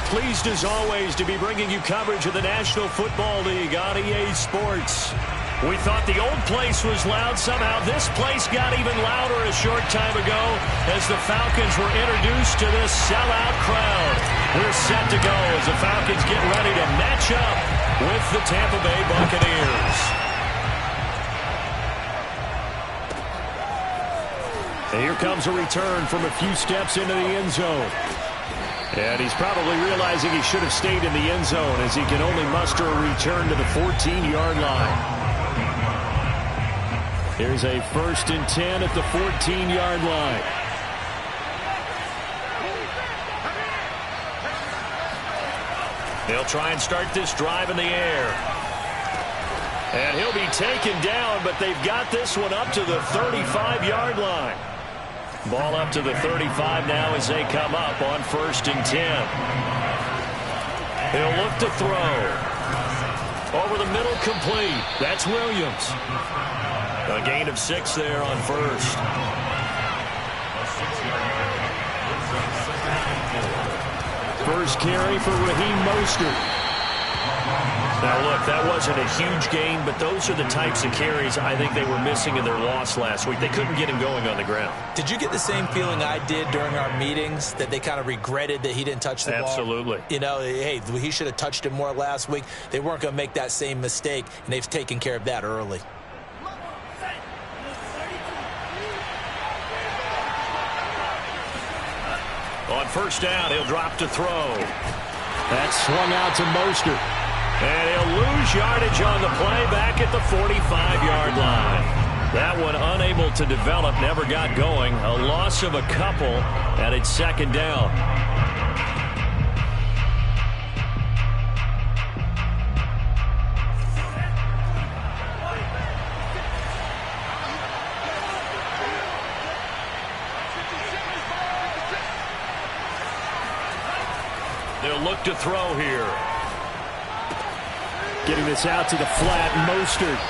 Pleased as always to be bringing you coverage of the National Football League on EA Sports. We thought the old place was loud. Somehow this place got even louder a short time ago as the Falcons were introduced to this sellout crowd. We're set to go as the Falcons get ready to match up with the Tampa Bay Buccaneers. And here comes a return from a few steps into the end zone. And he's probably realizing he should have stayed in the end zone as he can only muster a return to the 14-yard line. Here's a 1st and 10 at the 14-yard line. They'll try and start this drive in the air. And he'll be taken down, but they've got this one up to the 35-yard line. Ball up to the 35 now as they come up on 1st and 10. He'll look to throw. Over the middle, complete. That's Williams. A gain of 6 there on 1st. First carry for Raheem Mostert. Now, look, that wasn't a huge gain, but those are the types of carries I think they were missing in their loss last week. They couldn't get him going on the ground. Did you get the same feeling I did during our meetings, that they kind of regretted that he didn't touch the ball? Absolutely. You know, hey, he should have touched it more last week. They weren't going to make that same mistake, and they've taken care of that early. On 1st down, he'll drop to throw. That's swung out to Mostert. And he'll lose yardage on the play back at the 45-yard line. That one unable to develop, never got going. A loss of a couple, and it's 2nd down. They'll look to throw here. Getting this out to the flat, Mostert.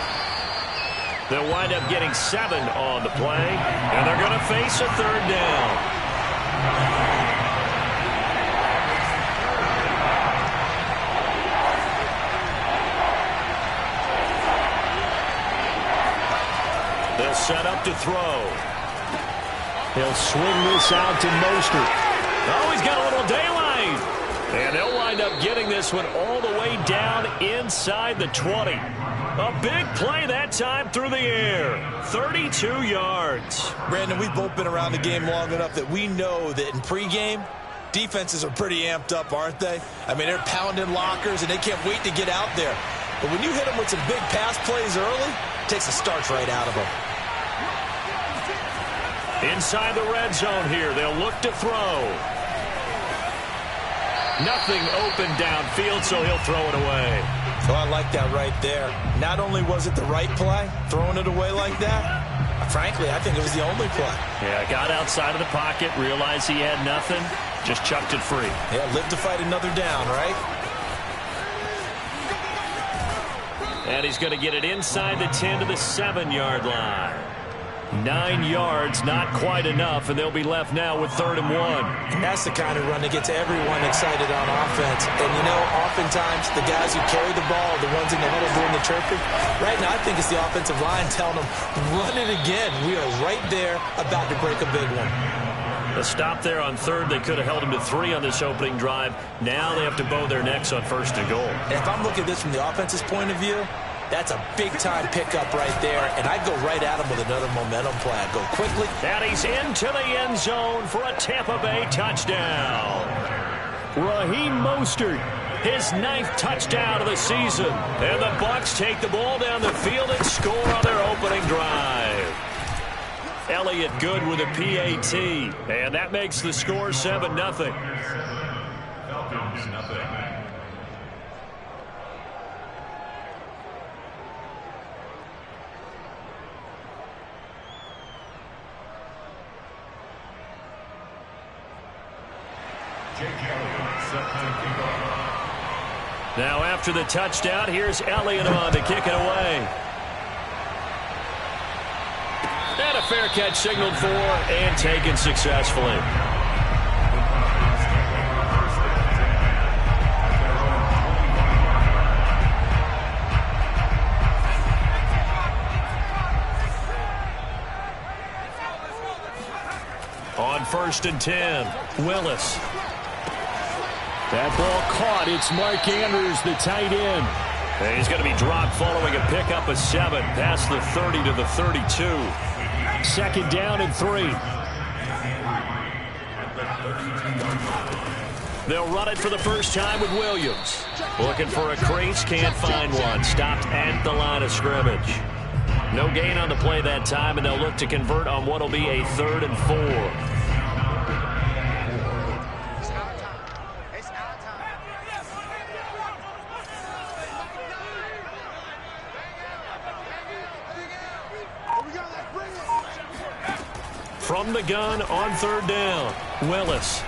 They'll wind up getting 7 on the play, and they're going to face a 3rd down. They'll set up to throw. He'll swing this out to Mostert. Oh, he's got a little daylight. And they'll wind up getting this one all the way down inside the 20. A big play that time through the air. 32 yards. Brandon, we've both been around the game long enough that we know that in pregame, defenses are pretty amped up, aren't they? I mean, they're pounding lockers, and they can't wait to get out there. But when you hit them with some big pass plays early, it takes the starch right out of them. Inside the red zone here, they'll look to throw. Nothing open downfield, so he'll throw it away. Oh, I like that right there. Not only was it the right play, throwing it away like that, frankly, I think it was the only play. Yeah, got outside of the pocket, realized he had nothing, just chucked it free. Yeah, live to fight another down, right? And he's going to get it inside the 10 to the 7-yard line. 9 yards, not quite enough, and they'll be left now with 3rd and 1. And that's the kind of run that gets everyone excited on offense. And, you know, oftentimes the guys who carry the ball are the ones in the huddle doing the chirping. Right now, I think it's the offensive line telling them, run it again. We are right there about to break a big one. A stop there on 3rd. They could have held him to 3 on this opening drive. Now they have to bow their necks on 1st and goal. And if I'm looking at this from the offense's point of view, that's a big-time pickup right there, and I'd go right at him with another momentum play. I'd go quickly. And he's into the end zone for a Tampa Bay touchdown. Raheem Mostert, his 9th touchdown of the season. And the Bucs take the ball down the field and score on their opening drive. Elliott good with a PAT, and that makes the score 7-0. Falcons, nothing. Now after the touchdown, here's Elliott on to kick it away. And a fair catch signaled for and taken successfully. On 1st and 10, Willis. That ball caught. It's Mark Andrews, the tight end. And he's going to be dropped following a pickup of 7 past the 30 to the 32. 2nd down and 3. They'll run it for the first time with Williams. Looking for a crease, can't find one. Stopped at the line of scrimmage. No gain on the play that time, and they'll look to convert on what will be a 3rd and 4. From the gun on 3rd down, Willis.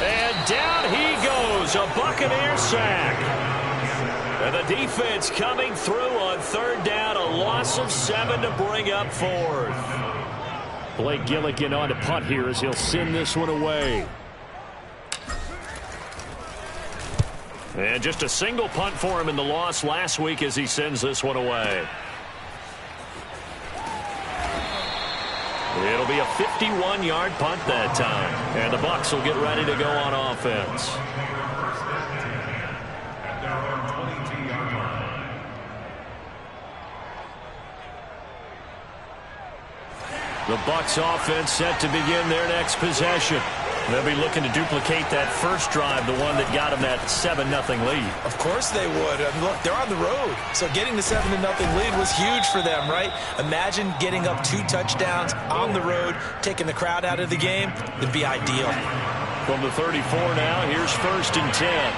And down he goes, a Buccaneer sack. And the defense coming through on 3rd down, a loss of 7 to bring up 4th. Blake Gillikin on to punt here as he'll send this one away. And just a single punt for him in the loss last week as he sends this one away. It'll be a 51-yard punt that time. And the Bucs will get ready to go on offense. The Bucs offense set to begin their next possession. They'll be looking to duplicate that first drive, the one that got them that 7-0 lead. Of course they would. I mean, look, they're on the road. So getting the 7-0 lead was huge for them, right? Imagine getting up 2 touchdowns on the road, taking the crowd out of the game. It'd be ideal. From the 34 now, here's 1st and 10.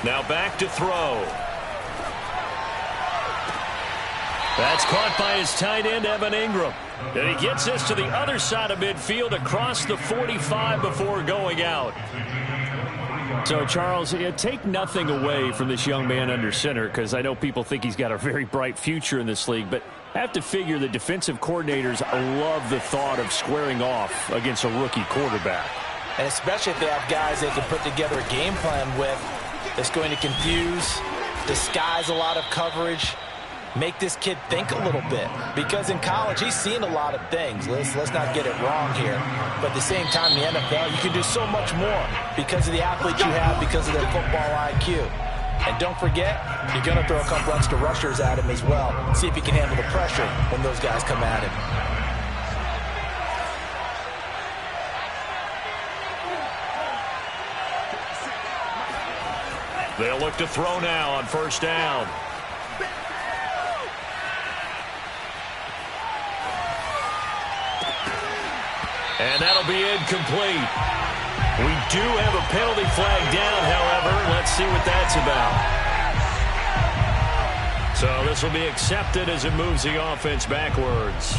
Now back to throw. That's caught by his tight end, Evan Ingram. And he gets this to the other side of midfield across the 45 before going out. So, Charles, take nothing away from this young man under center, because I know people think he's got a very bright future in this league, but I have to figure the defensive coordinators love the thought of squaring off against a rookie quarterback. And especially if they have guys they can put together a game plan with that's going to confuse, disguise a lot of coverage, make this kid think a little bit. Because in college, he's seen a lot of things. Let's not get it wrong here. But at the same time, in the NFL, you can do so much more because of the athletes you have, because of their football IQ. And don't forget, you're going to throw a couple extra rushers at him as well. See if he can handle the pressure when those guys come at him. They'll look to throw now on 1st down. And that'll be incomplete. We do have a penalty flag down, however. Let's see what that's about. So this will be accepted as it moves the offense backwards.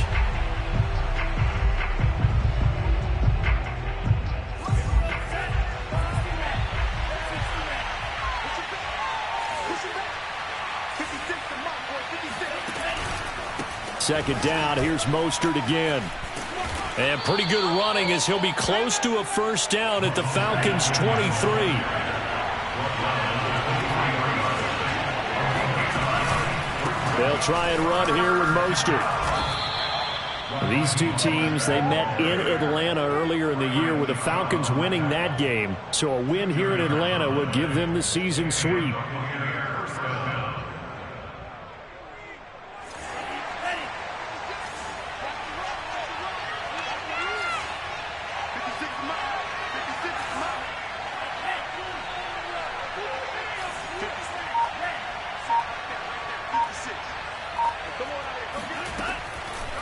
Second down, here's Mostert again. And pretty good running as he'll be close to a 1st down at the Falcons' 23. They'll try and run here with Mostert. These two teams, they met in Atlanta earlier in the year with the Falcons winning that game. So a win here in Atlanta would give them the season sweep.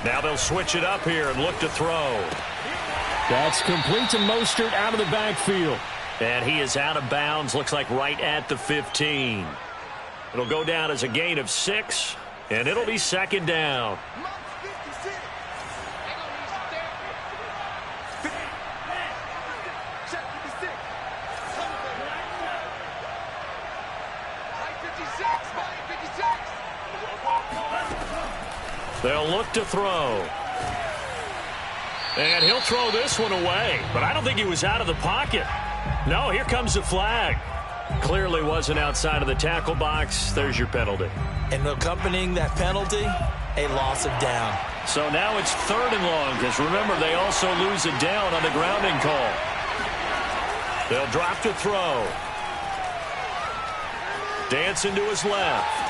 Now they'll switch it up here and look to throw. That's complete to Mostert out of the backfield. And he is out of bounds, looks like right at the 15. It'll go down as a gain of 6, and it'll be 2nd down. They'll look to throw. And he'll throw this one away. But I don't think he was out of the pocket. No, here comes the flag. Clearly wasn't outside of the tackle box. There's your penalty. And accompanying that penalty, a loss of down. So now it's 3rd and long, because remember, they also lose a down on the grounding call. They'll drop to throw. Dancing to his left.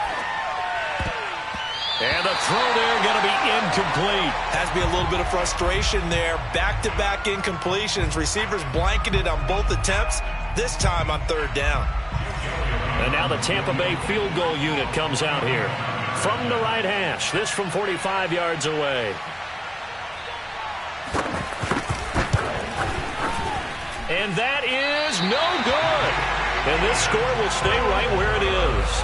And the throw there going to be incomplete. Has to be a little bit of frustration there. Back-to-back incompletions. Receivers blanketed on both attempts, this time on 3rd down. And now the Tampa Bay field goal unit comes out here. From the right hash. This from 45 yards away. And that is no good. And this score will stay right where it is.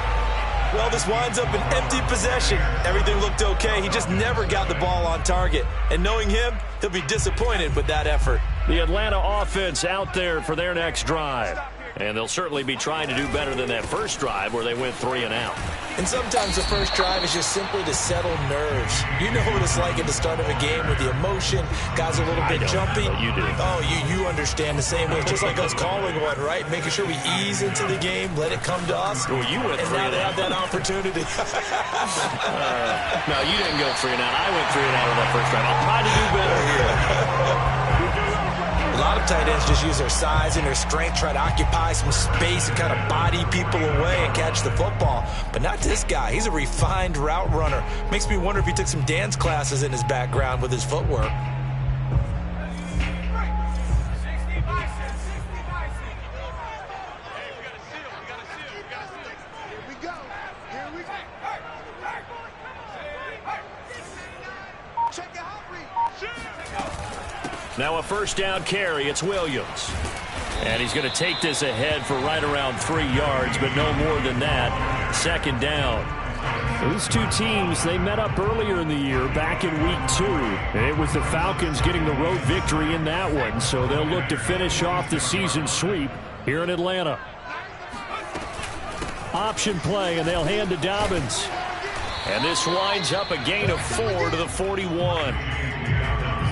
Well, this winds up an empty possession. Everything looked okay. He just never got the ball on target. And knowing him, he'll be disappointed with that effort. The Atlanta offense out there for their next drive. And they'll certainly be trying to do better than that first drive where they went 3 and out. And sometimes the first drive is just simply to settle nerves. You know what it's like at the start of a game with the emotion. Guys are a little bit jumpy. You do. Oh, you understand the same way. It's just like us calling one, right? Making sure we ease into the game, let it come to us. Well, you went 3 and out. And now they have that opportunity. No, you didn't go 3 and out. I went 3 and out on that first drive. I'll try to do better here. A lot of tight ends just use their size and their strength, try to occupy some space and kind of body people away and catch the football. But not this guy. He's a refined route runner. Makes me wonder if he took some dance classes in his background with his footwork. Now a first down carry. It's Williams. And he's going to take this ahead for right around 3 yards, but no more than that. 2nd down. These two teams, they met up earlier in the year, back in week 2. And it was the Falcons getting the road victory in that one, so they'll look to finish off the season sweep here in Atlanta. Option play, and they'll hand to Dobbins. And this winds up a gain of 4 to the 41.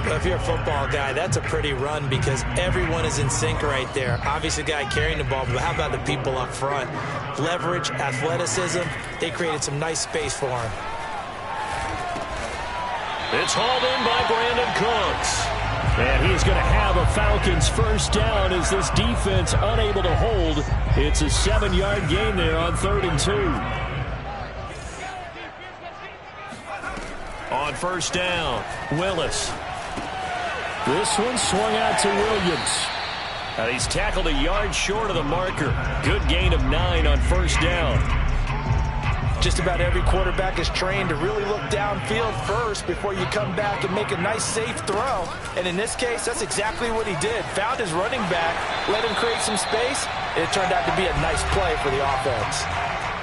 Well, if you're a football guy, that's a pretty run because everyone is in sync right there. Obviously, the guy carrying the ball, but how about the people up front? Leverage, athleticism, they created some nice space for him. It's hauled in by Brandon Cooks. And he's going to have a Falcons first down as this defense unable to hold. It's a 7-yard gain there on 3rd and 2. On first down, Willis. This one swung out to Williams. And he's tackled a yard short of the marker. Good gain of 9 on first down. Just about every quarterback is trained to really look downfield first before you come back and make a nice, safe throw. And in this case, that's exactly what he did. Found his running back, let him create some space, and it turned out to be a nice play for the offense.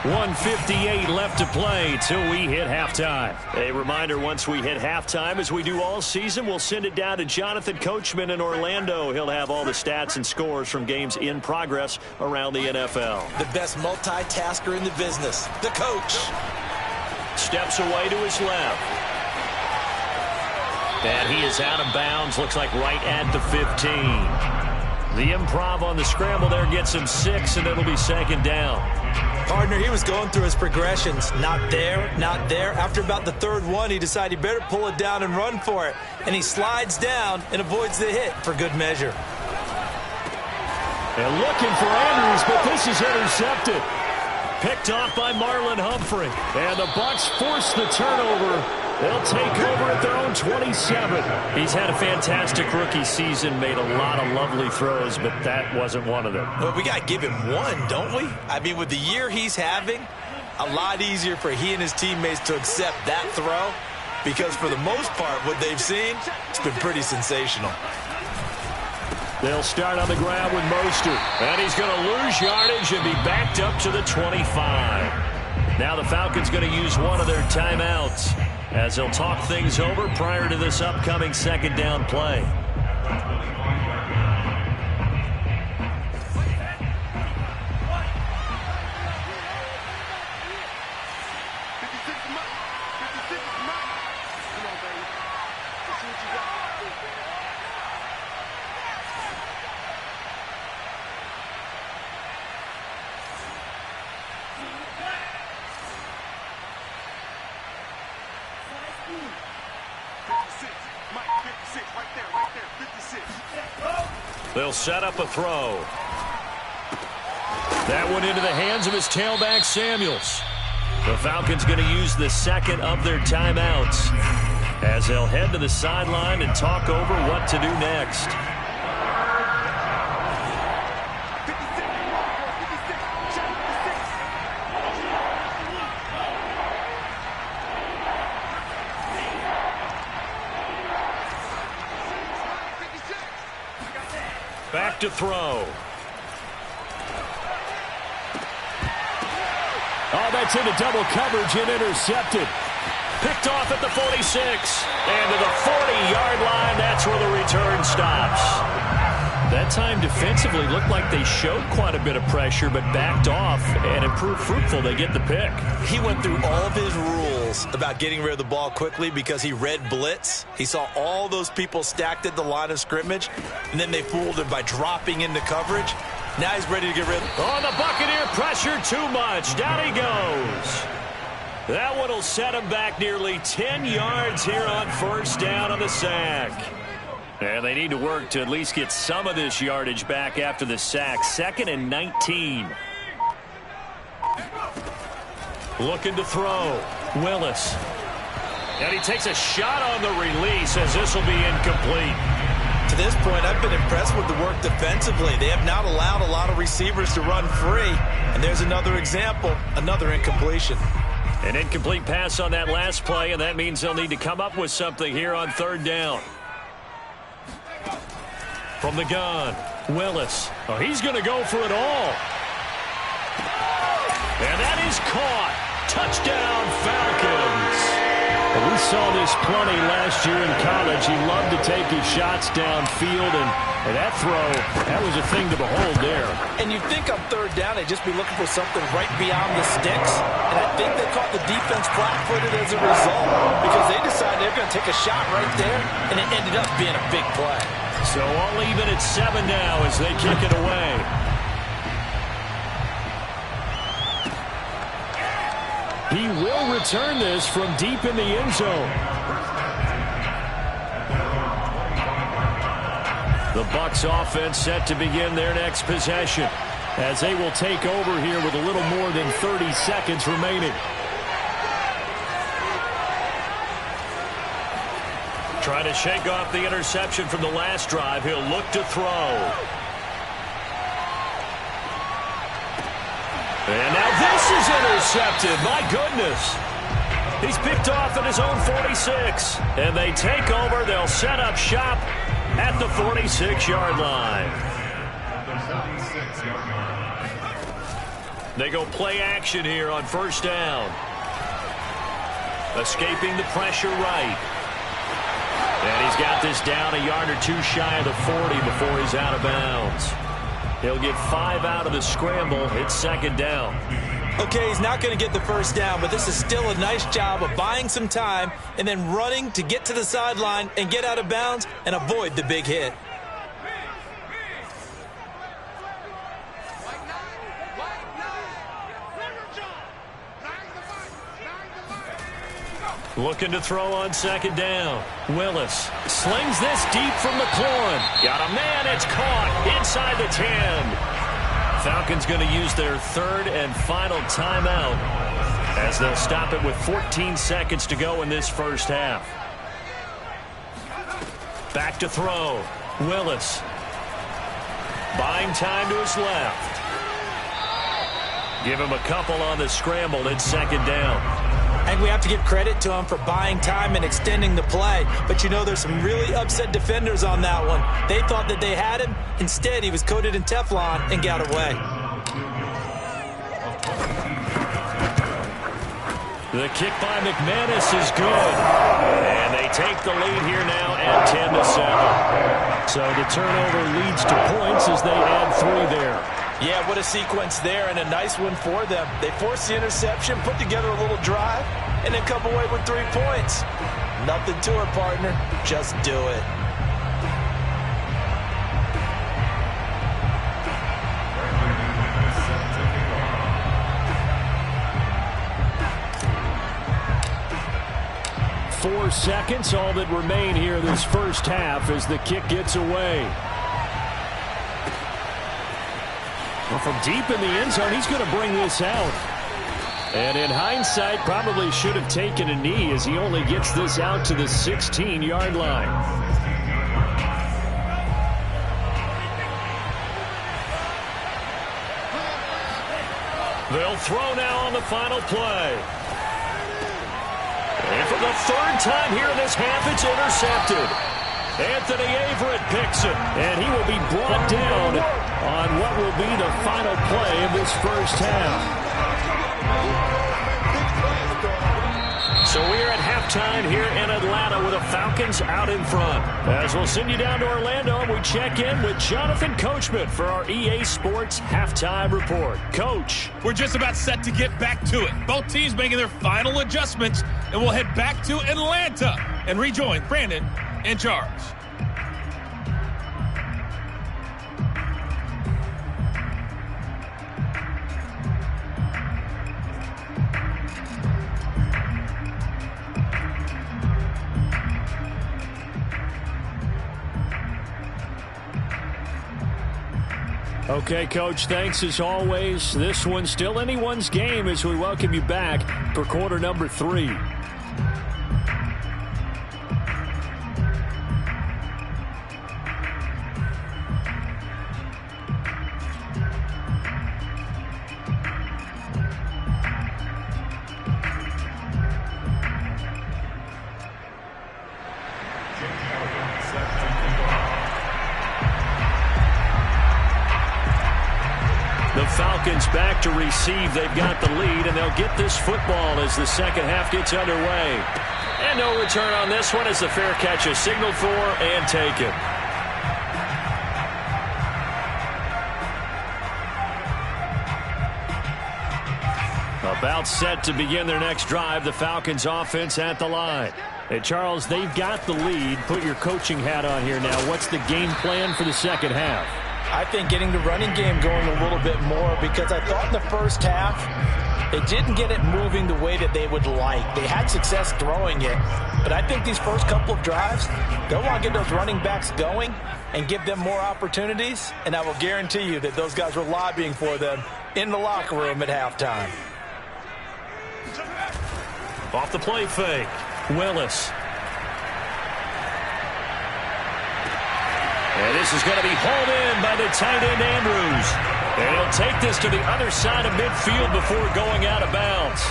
1:58 left to play till we hit halftime. A reminder, once we hit halftime, as we do all season, we'll send it down to Jonathan Coachman in Orlando. He'll have all the stats and scores from games in progress around the NFL. The best multitasker in the business, the coach. Steps away to his left. And he is out of bounds, looks like right at the 15. The improv on the scramble there gets him 6, and it'll be 2nd down. Partner, he was going through his progressions. Not there, not there. After about the 3rd one, he decided he better pull it down and run for it. And he slides down and avoids the hit for good measure. And looking for Andrews, but this is intercepted. Picked off by Marlon Humphrey. And the Bucs force the turnover. They'll take over at their own 27. He's had a fantastic rookie season, made a lot of lovely throws, but that wasn't one of them. Well, we got to give him one, don't we? I mean, with the year he's having, a lot easier for he and his teammates to accept that throw because for the most part, what they've seen, it's been pretty sensational. They'll start on the ground with Mostert, and he's going to lose yardage and be backed up to the 25. Now the Falcons going to use one of their timeouts as they'll talk things over prior to this upcoming 2nd down play. They'll set up a throw. That one into the hands of his tailback, Samuels. The Falcons going to use the second of their timeouts as they'll head to the sideline and talk over what to do next. Back to throw. Oh, that's into double coverage and intercepted. Picked off at the 46. And to the 40-yard line, that's where the return stops. That time defensively looked like they showed quite a bit of pressure, but backed off and it proved fruitful. They get the pick. He went through all of his rules about getting rid of the ball quickly because he read blitz. He saw all those people stacked at the line of scrimmage, and then they fooled him by dropping into coverage. Now he's ready to get rid of it. Oh, the Buccaneer pressure too much. Down he goes. That one will set him back nearly 10 yards here on first down on the sack. And they need to work to at least get some of this yardage back after the sack. 2nd and 19. Looking to throw. Willis. And he takes a shot on the release as this will be incomplete. To this point, I've been impressed with the work defensively. They have not allowed a lot of receivers to run free. And there's another example, another incompletion. An incomplete pass on that last play, and that means they'll need to come up with something here on third down. From the gun, Willis. Oh, he's going to go for it all. And that is caught. Touchdown, Falcons. Well, we saw this plenty last year in college. He loved to take his shots downfield, and that throw, that was a thing to behold there. And you'd think on third down they'd just be looking for something right beyond the sticks. And I think they caught the defense flat-footed as a result because they decided they're going to take a shot right there, and it ended up being a big play. So all even at 7 now as they kick it away. He will return this from deep in the end zone. The Bucs offense set to begin their next possession as they will take over here with a little more than 30 seconds remaining. Trying to shake off the interception from the last drive. He'll look to throw. And now this is intercepted. My goodness. He's picked off at his own 46. And they take over. They'll set up shop at the 46-yard line. They go play action here on first down. Escaping the pressure right. And he's got this down a yard or two shy of the 40 before he's out of bounds. He'll get 5 out of the scramble. It's second down. Okay, he's not going to get the first down, but this is still a nice job of buying some time and then running to get to the sideline and get out of bounds and avoid the big hit. Looking to throw on second down. Willis slings this deep from McLaurin. Got a man. It's caught inside the 10. Falcons going to use their third and final timeout as they'll stop it with 14 seconds to go in this first half. Back to throw. Willis. Buying time to his left. Give him a couple on the scramble. It's second down. I think we have to give credit to him for buying time and extending the play. But, you know, there's some really upset defenders on that one. They thought that they had him. Instead, he was coated in Teflon and got away. The kick by McManus is good. And they take the lead here now at 10-7. So the turnover leads to points as they add 3 there. Yeah, what a sequence there, and a nice one for them. They forced the interception, put together a little drive, and then come away with 3 points. Nothing to it, partner. Just do it. Four seconds, all that remain here this first half as the kick gets away. from deep in the end zone, he's going to bring this out. And in hindsight, probably should have taken a knee as he only gets this out to the 16-yard line. They'll throw now on the final play. And for the third time here in this half, it's intercepted. Anthony Averett picks it, and he will be brought down on what will be the final play of this first half. So we're at halftime here in Atlanta with the Falcons out in front. As we'll send you down to Orlando, and we check in with Jonathan Coachman for our EA Sports Halftime Report. Coach. We're just about set to get back to it. Both teams making their final adjustments, and we'll head back to Atlanta and rejoin Brandon and Charles. Okay, Coach, thanks as always. This one's still anyone's game as we welcome you back for quarter number 3. The Falcons back to receive. They've got the lead, and they'll get this football as the second half gets underway. And no return on this one as the fair catch is signaled for and taken. About set to begin their next drive, the Falcons offense at the line. Hey, Charles, they've got the lead. Put your coaching hat on here now. What's the game plan for the second half? I think getting the running game going a little bit more, because I thought in the first half they didn't get it moving the way that they would like. They had success throwing it, but I think these first couple of drives, they'll want to get those running backs going and give them more opportunities, and I will guarantee you that those guys were lobbying for them in the locker room at halftime. Off the play fake, Willis. And this is going to be hauled in by the tight end, Andrews. And he'll take this to the other side of midfield before going out of bounds.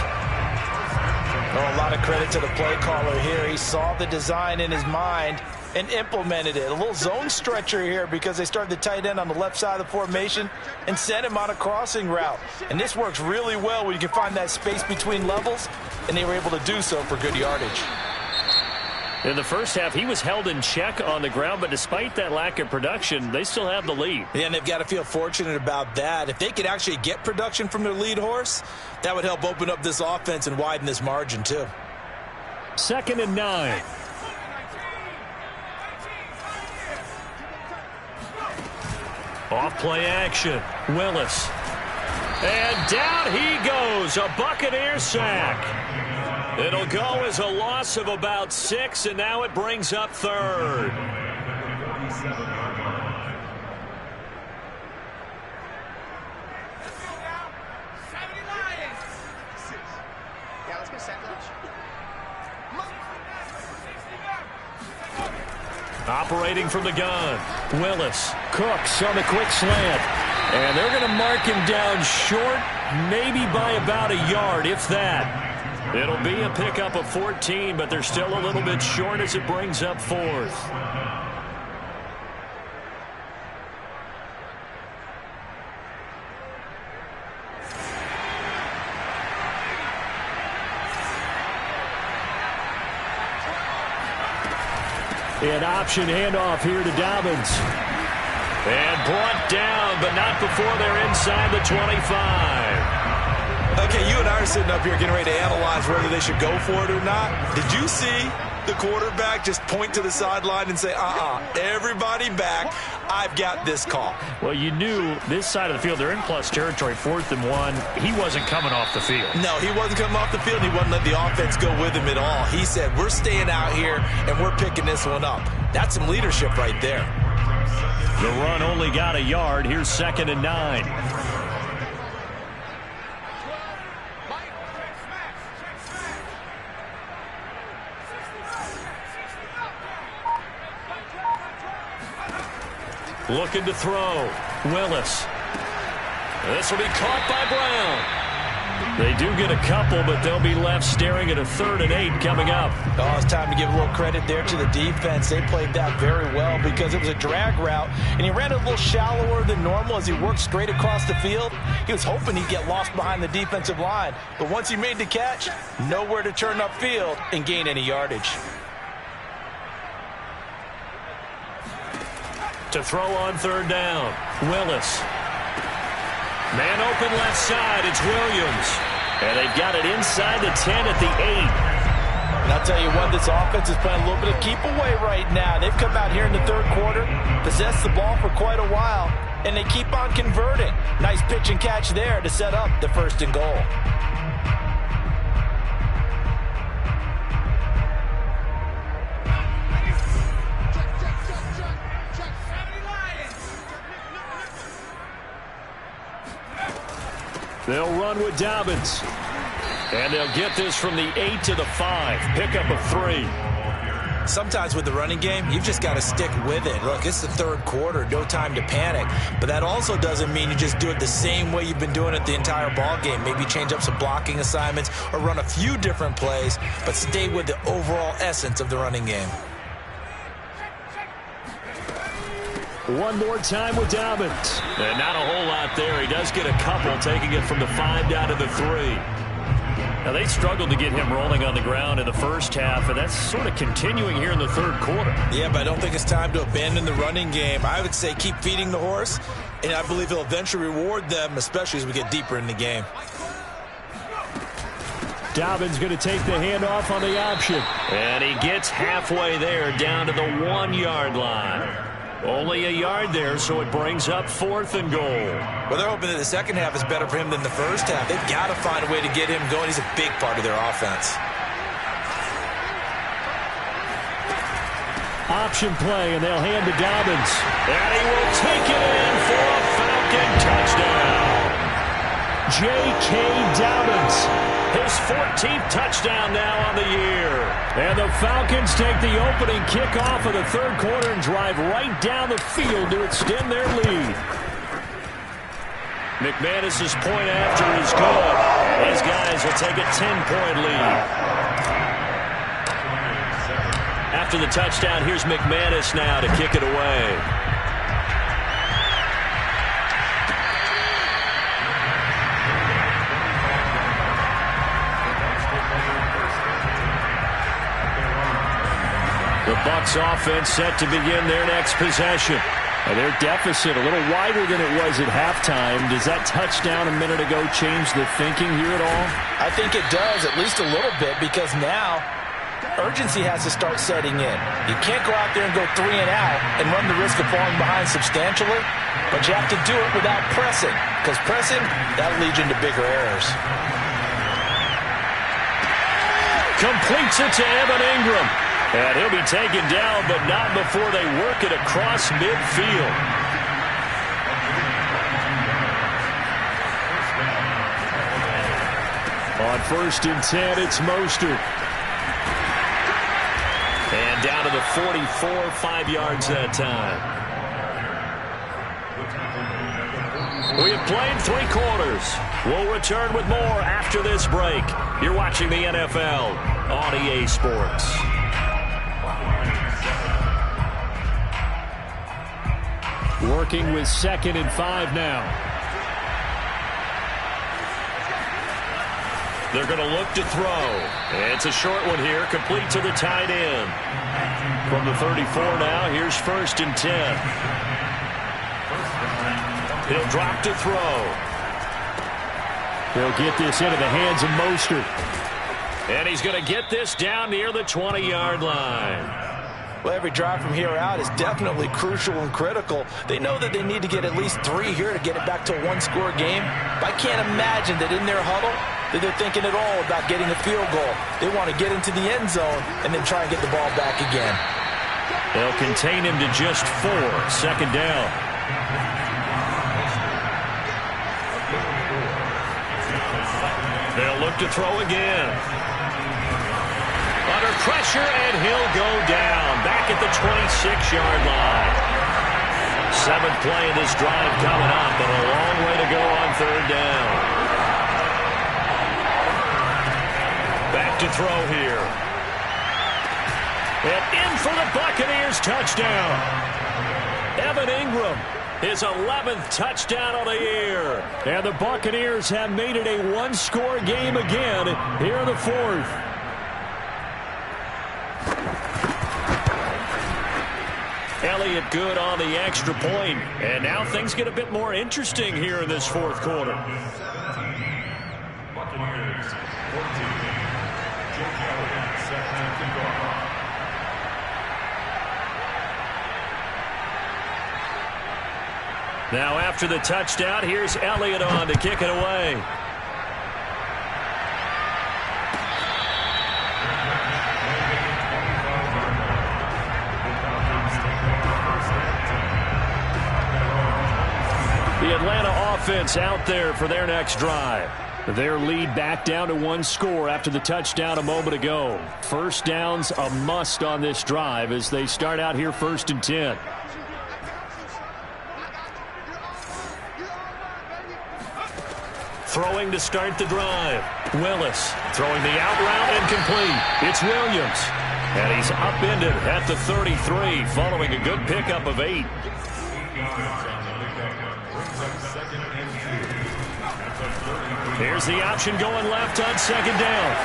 Oh, a lot of credit to the play caller here. He saw the design in his mind and implemented it. A little zone stretcher here because they started the tight end on the left side of the formation and sent him on a crossing route. And this works really well when you can find that space between levels, and they were able to do so for good yardage. In the first half, he was held in check on the ground, but despite that lack of production, they still have the lead. Yeah, and they've got to feel fortunate about that. If they could actually get production from their lead horse, that would help open up this offense and widen this margin too. 2nd and 9. Off play action, Willis. And down he goes, a Buccaneer sack. It'll go as a loss of about 6, and now it brings up 3rd. Operating from the gun, Willis. Cooks on the quick slant. And they're going to mark him down short, maybe by about a yard, if that. It'll be a pickup of 14, but they're still a little bit short as it brings up 4th. An option handoff here to Dobbins. And brought down, but not before they're inside the 25. Okay, you and I are sitting up here getting ready to analyze whether they should go for it or not. Did you see the quarterback just point to the sideline and say, everybody back, I've got this call? Well, you knew this side of the field, they're in plus territory, 4th and 1. He wasn't coming off the field. No, he wasn't coming off the field. He wouldn't let the offense go with him at all. He said, we're staying out here, and we're picking this one up. That's some leadership right there. The run only got a yard. Here's 2nd and 9. Looking to throw. Willis. This will be caught by Brown. They do get a couple, but they'll be left staring at a 3rd and 8 coming up. Oh, it's time to give a little credit there to the defense. They played that very well because it was a drag route, and he ran a little shallower than normal as he worked straight across the field. He was hoping he'd get lost behind the defensive line, but once he made the catch, nowhere to turn upfield and gain any yardage. To throw on 3rd down, Willis. Man open left side, it's Williams. And they've got it inside the 10 at the 8. And I'll tell you what, this offense is playing a little bit of keep away right now. They've come out here in the 3rd quarter, possessed the ball for quite a while, and they keep on converting. Nice pitch and catch there to set up the 1st and goal. They'll run with Dobbins. And they'll get this from the 8 to the 5. Pickup of 3. Sometimes with the running game, you've just got to stick with it. Look, it's the 3rd quarter, no time to panic. But that also doesn't mean you just do it the same way you've been doing it the entire ball game. Maybe change up some blocking assignments or run a few different plays, but stay with the overall essence of the running game. One more time with Dobbins. And not a whole lot there. He does get a couple, taking it from the 5 down to the 3. Now, they struggled to get him rolling on the ground in the first half, and that's sort of continuing here in the 3rd quarter. Yeah, but I don't think it's time to abandon the running game. I would say keep feeding the horse, and I believe he'll eventually reward them, especially as we get deeper in the game. Dobbins going to take the handoff on the option. And he gets halfway there, down to the 1-yard line. Only a yard there, so it brings up 4th and goal. Well, they're hoping that the second half is better for him than the first half. They've got to find a way to get him going. He's a big part of their offense. Option play, and they'll hand to Dobbins. And he will take it in for a Falcon touchdown. J.K. Dobbins, his 14th touchdown now on the year. And the Falcons take the opening kickoff of the 3rd quarter and drive right down the field to extend their lead. McManus's point after is good. These guys will take a 10-point lead. After the touchdown, here's McManus now to kick it away. The Bucs offense set to begin their next possession. And their deficit a little wider than it was at halftime. Does that touchdown a minute ago change the thinking here at all? I think it does, at least a little bit, because now urgency has to start setting in. You can't go out there and go 3 and out and run the risk of falling behind substantially, but you have to do it without pressing, because pressing, that'll lead you into bigger errors. Completes it to Evan Ingram. And he'll be taken down, but not before they work it across midfield. On 1st and 10, it's Mostert. And down to the 44, 5 yards that time. We have played 3 quarters. We'll return with more after this break. You're watching the NFL on EA Sports. Working with 2nd and 5 now. They're going to look to throw. It's a short one here, complete to the tight end. From the 34 now, here's 1st and 10. He'll drop to throw. They'll get this into the hands of Mostert. And he's going to get this down near the 20-yard line. Well, every drive from here out is definitely crucial and critical. They know that they need to get at least 3 here to get it back to a 1-score game. But I can't imagine that in their huddle that they're thinking at all about getting a field goal. They want to get into the end zone and then try and get the ball back again. They'll contain him to just 4. 2nd down. They'll look to throw again. Under pressure, and he'll go down. Back at the 26-yard line. Seventh play of this drive coming up, but a long way to go on third down. Back to throw here. And in for the Buccaneers touchdown. Evan Ingram, his 11th touchdown of the year. And the Buccaneers have made it a one-score game again here in the fourth. Elliott good on the extra point. And now things get a bit more interesting here in this fourth quarter. Buccaneers 14. Jake Elliott, second and kickoff. Now after the touchdown, here's Elliott on to kick it away. The Atlanta offense out there for their next drive. Their lead back down to one score after the touchdown a moment ago. First down's a must on this drive as they start out here 1st and 10. Throwing to start the drive. Willis throwing the out route incomplete. It's Williams. And he's upended at the 33 following a good pickup of 8. Here's the option going left on second down.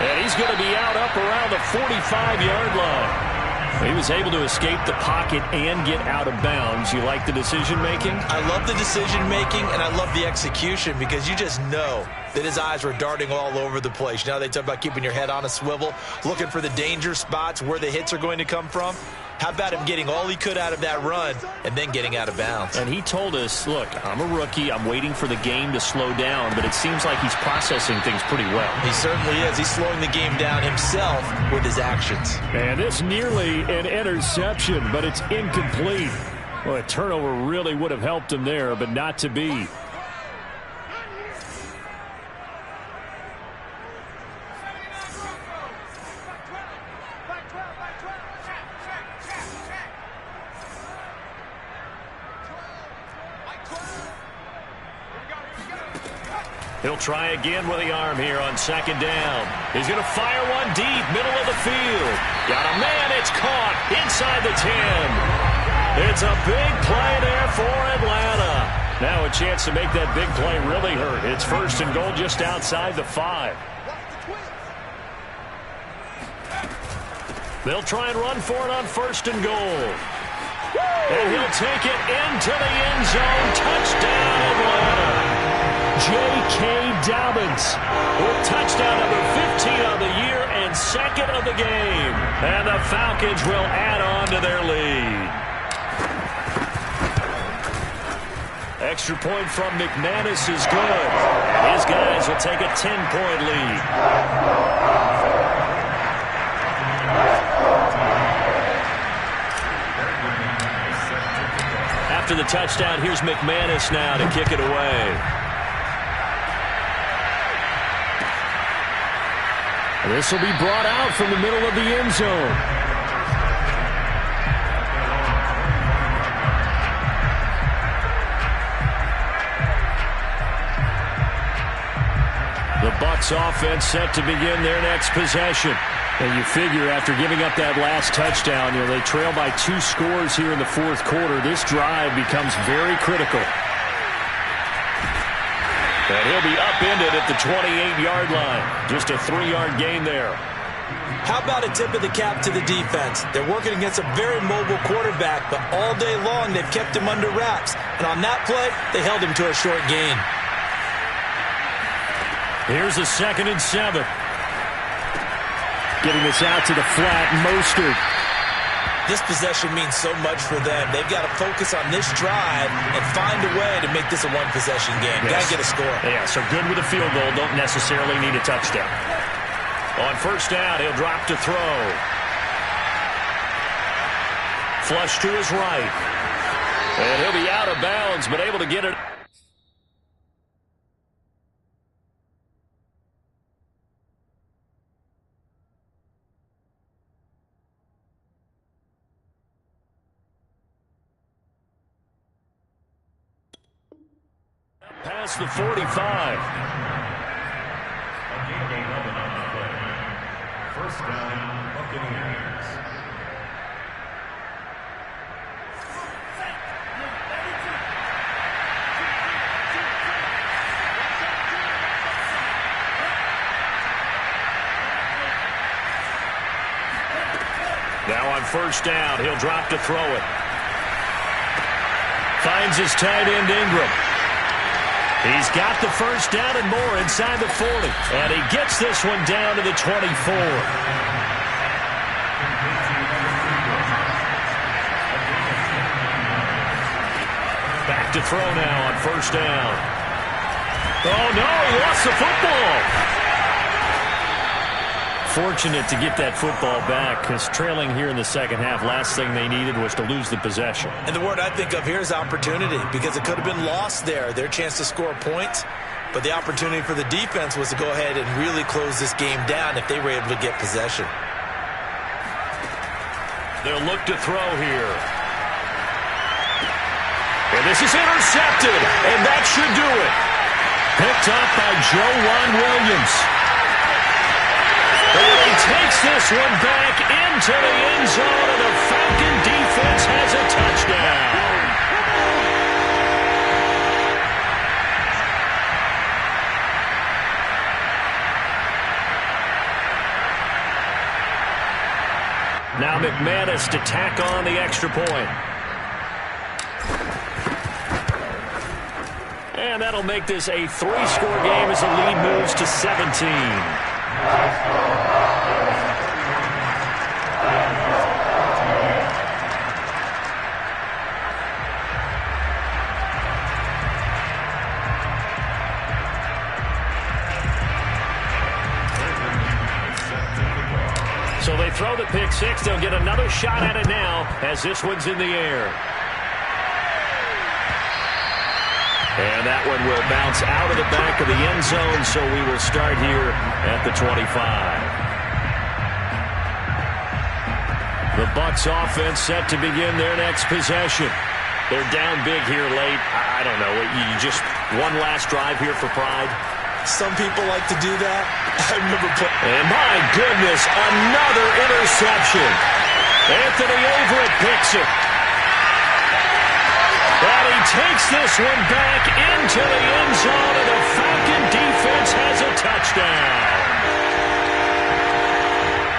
And he's going to be out up around the 45-yard line. He was able to escape the pocket and get out of bounds. You like the decision-making? I love the decision-making, and I love the execution because you just know that his eyes were darting all over the place. You know, they talk about keeping your head on a swivel, looking for the danger spots where the hits are going to come from. How about him getting all he could out of that run and then getting out of bounds? And he told us, look, I'm a rookie. I'm waiting for the game to slow down, but it seems like he's processing things pretty well. He certainly is. He's slowing the game down himself with his actions. And this nearly an interception, but it's incomplete. Well, a turnover really would have helped him there, but not to be. He'll try again with the arm here on second down. He's going to fire one deep, middle of the field. Got a man, it's caught inside the 10. It's a big play there for Atlanta. Now a chance to make that big play really hurt. It's 1st and goal just outside the 5. They'll try and run for it on 1st and goal. And he'll take it into the end zone. Touchdown, Atlanta. J.K. Dobbins with touchdown number 15 of the year and 2nd of the game. And the Falcons will add on to their lead. Extra point from McManus is good. His guys will take a 10-point lead. After the touchdown, here's McManus now to kick it away. This will be brought out from the middle of the end zone. The Bucs offense set to begin their next possession. And you figure after giving up that last touchdown, you know, they trail by 2 scores here in the fourth quarter. This drive becomes very critical. And he'll be upended at the 28-yard line. Just a 3-yard gain there. How about a tip of the cap to the defense? They're working against a very mobile quarterback, but all day long they've kept him under wraps. And on that play, they held him to a short gain. Here's a 2nd and 7. Getting this out to the flat, Mostert. This possession means so much for them. They've got to focus on this drive and find a way to make this a one-possession game. Yes. Got to get a score. Yeah, so good with a field goal. Don't necessarily need a touchdown. On 1st down, he'll drop to throw. Flush to his right. And he'll be out of bounds, but able to get it. across the 45. A gain of 11 on the play. First down, Buccaneers. Now on first down, he'll drop to throw it. Finds his tight end, Ingram. He's got the first down and more inside the 40. And he gets this one down to the 24. Back to throw now on first down. Oh, no, he lost the football. Fortunate to get that football back, because trailing here in the second half, last thing they needed was to lose the possession. And the word I think of here is opportunity, because it could have been lost there, their chance to score points. But the opportunity for the defense was to go ahead and really close this game down if they were able to get possession. They'll look to throw here. And this is intercepted, and that should do it. Picked up by Joe Williams. And he takes this one back into the end zone, and the Falcon defense has a touchdown. Now McManus to tack on the extra point. And that'll make this a 3-score game as the lead moves to 17. So they throw the pick six. They'll get another shot at it now as this one's in the air. And that one will bounce out of the back of the end zone, so we will start here at the 25. The Bucs offense set to begin their next possession. They're down big here late. I don't know. You just one last drive here for pride. Some people like to do that. I remember and my goodness, another interception. Anthony Averett picks it. And he takes this one back into the end zone, and the Falcon defense has a touchdown.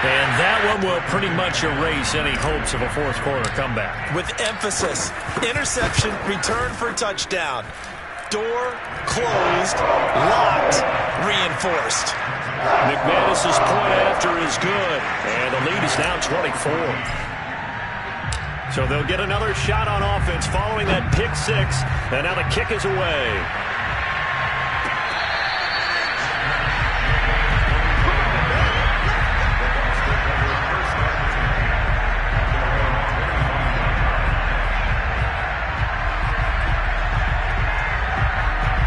And that one will pretty much erase any hopes of a fourth-quarter comeback. with emphasis. Interception, return for touchdown. Door closed, locked, reinforced. McManus's point after is good, and the lead is now 24. So they'll get another shot on offense following that pick six, and now the kick is away.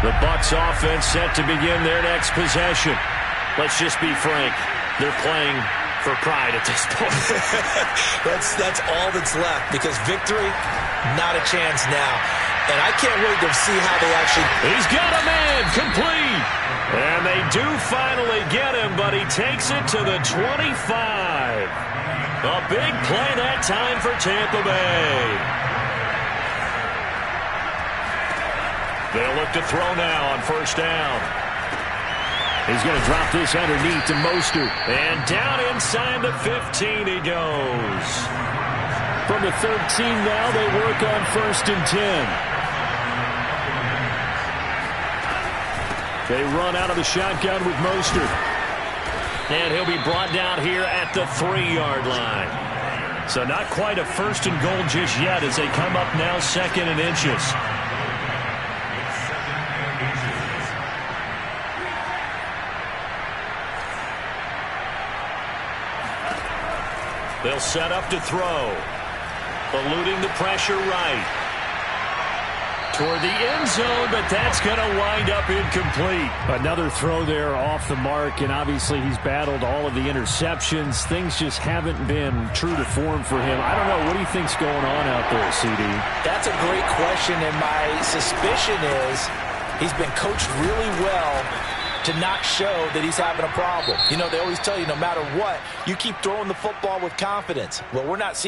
The Bucs offense set to begin their next possession. Let's just be frank. They're playing for pride at this point. That's all that's left, because victory, not a chance now. And I can't wait to see how they actually... He's got a man, complete. And they do finally get him, but he takes it to the 25. A big play that time for Tampa Bay. They'll look to throw now on first down. He's going to drop this underneath to Mostert. And down inside the 15 he goes. From the 13 now, they work on 1st and 10. They run out of the shotgun with Mostert. And he'll be brought down here at the 3-yard line. So not quite a 1st and goal just yet as they come up now 2nd and inches. They'll set up to throw. Eluding the pressure right. Toward the end zone, but that's going to wind up incomplete. Another throw there off the mark, and obviously he's battled all of the interceptions. Things just haven't been true to form for him. I don't know. What do you think's going on out there, CD? That's a great question, and my suspicion is He's been coached really well to not show that he's having a problem. You know, they always tell you no matter what, you keep throwing the football with confidence. Well, we're not seeing